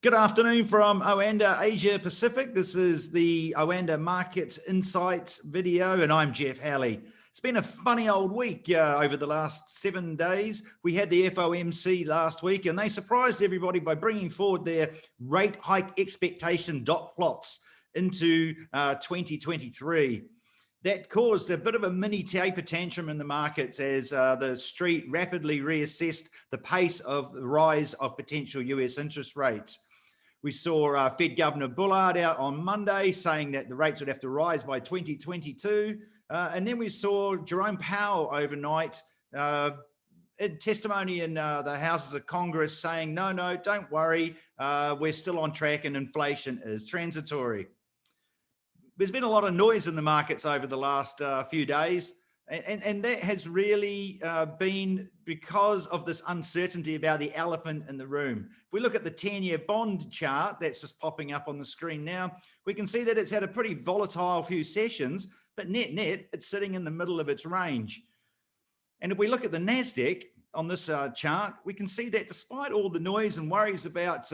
Good afternoon from OANDA Asia Pacific. This is the OANDA Market Insights video, and I'm Jeff Halley. It's been a funny old week over the last 7 days. We had the FOMC last week, and they surprised everybody by bringing forward their rate hike expectation dot plots into 2023. That caused a bit of a mini taper tantrum in the markets as the street rapidly reassessed the pace of the rise of potential US interest rates. We saw Fed Governor Bullard out on Monday saying that the rates would have to rise by 2022. And then we saw Jerome Powell overnight in testimony in the Houses of Congress saying, no, don't worry, we're still on track and inflation is transitory. There's been a lot of noise in the markets over the last few days. And that has really been because of this uncertainty about the elephant in the room. If we look at the 10-year bond chart that's just popping up on the screen now, we can see that it's had a pretty volatile few sessions, but net, it's sitting in the middle of its range. And if we look at the NASDAQ on this chart, we can see that despite all the noise and worries about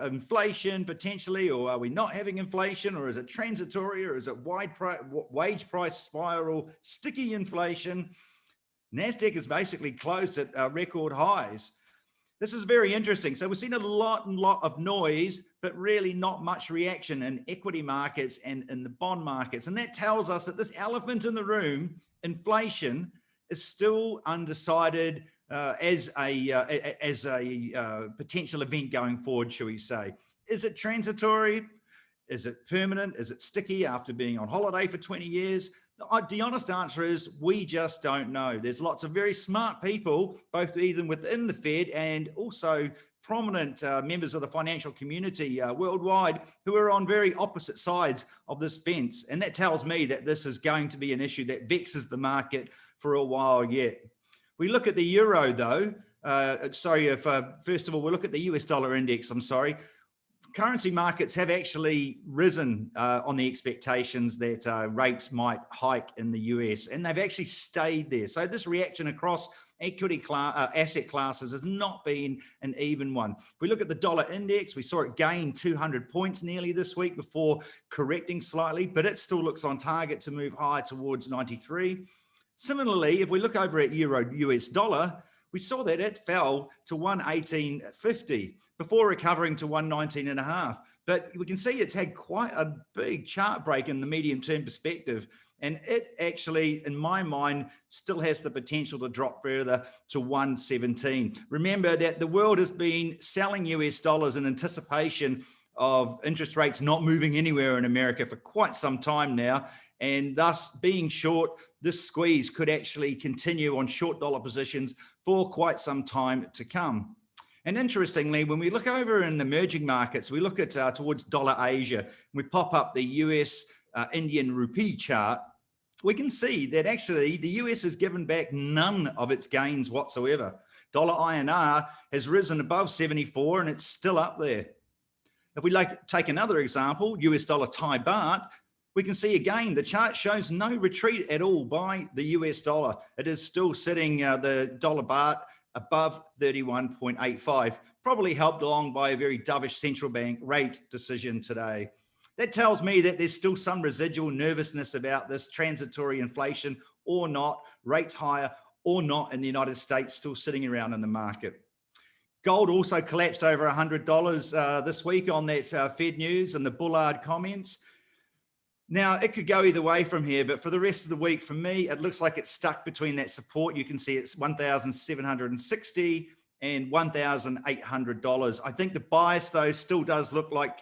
inflation potentially, or are we not having inflation, or is it transitory, or is it wage price spiral, sticky inflation, NASDAQ is basically closed at record highs. This is very interesting. So we've seen a lot of noise, but really not much reaction in equity markets and in the bond markets. And that tells us that this elephant in the room, inflation, is still undecided as a potential event going forward, shall we say. Is it transitory? Is it permanent? Is it sticky after being on holiday for 20 years? The honest answer is we just don't know. There's lots of very smart people, both even within the Fed and also prominent members of the financial community worldwide, who are on very opposite sides of this fence. And that tells me that this is going to be an issue that vexes the market for a while yet. We look at the euro though. First of all, we'll look at the US dollar index, Currency markets have actually risen on the expectations that rates might hike in the US, and they've actually stayed there. So this reaction across equity asset classes has not been an even one. If we look at the dollar index, we saw it gain 200 points nearly this week before correcting slightly, but it still looks on target to move higher towards 93. Similarly, if we look over at euro US dollar, we saw that it fell to 118.50 before recovering to 119.5. But we can see it's had quite a big chart break in the medium-term perspective. And it actually, in my mind, still has the potential to drop further to 117. Remember that the world has been selling US dollars in anticipation of interest rates not moving anywhere in America for quite some time now. And thus being short, this squeeze could actually continue on short dollar positions for quite some time to come. And interestingly, when we look over in emerging markets, we look at towards dollar Asia, we pop up the US Indian rupee chart, we can see that actually the US has given back none of its gains whatsoever. Dollar INR has risen above 74 and it's still up there. If we take another example, US dollar Thai baht, we can see again, the chart shows no retreat at all by the US dollar. It is still sitting the dollar baht above 31.85, probably helped along by a very dovish central bank rate decision today. That tells me that there's still some residual nervousness about this transitory inflation or not, rates higher or not in the United States, still sitting around in the market. Gold also collapsed over $100 this week on that Fed news and the Bullard comments. Now, it could go either way from here, but for the rest of the week, for me, it looks like it's stuck between that support. You can see it's $1,760 and $1,800. I think the bias, though, still does look like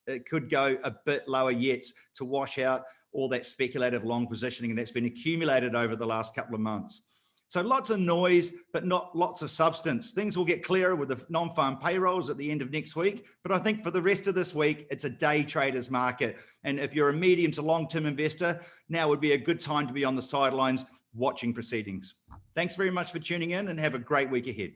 it could go a bit lower yet to wash out all that speculative long positioning that's been accumulated over the last couple of months. So lots of noise, but not lots of substance. Things will get clearer with the non-farm payrolls at the end of next week. But I think for the rest of this week, it's a day trader's market. And if you're a medium to long-term investor, now would be a good time to be on the sidelines watching proceedings. Thanks very much for tuning in and have a great week ahead.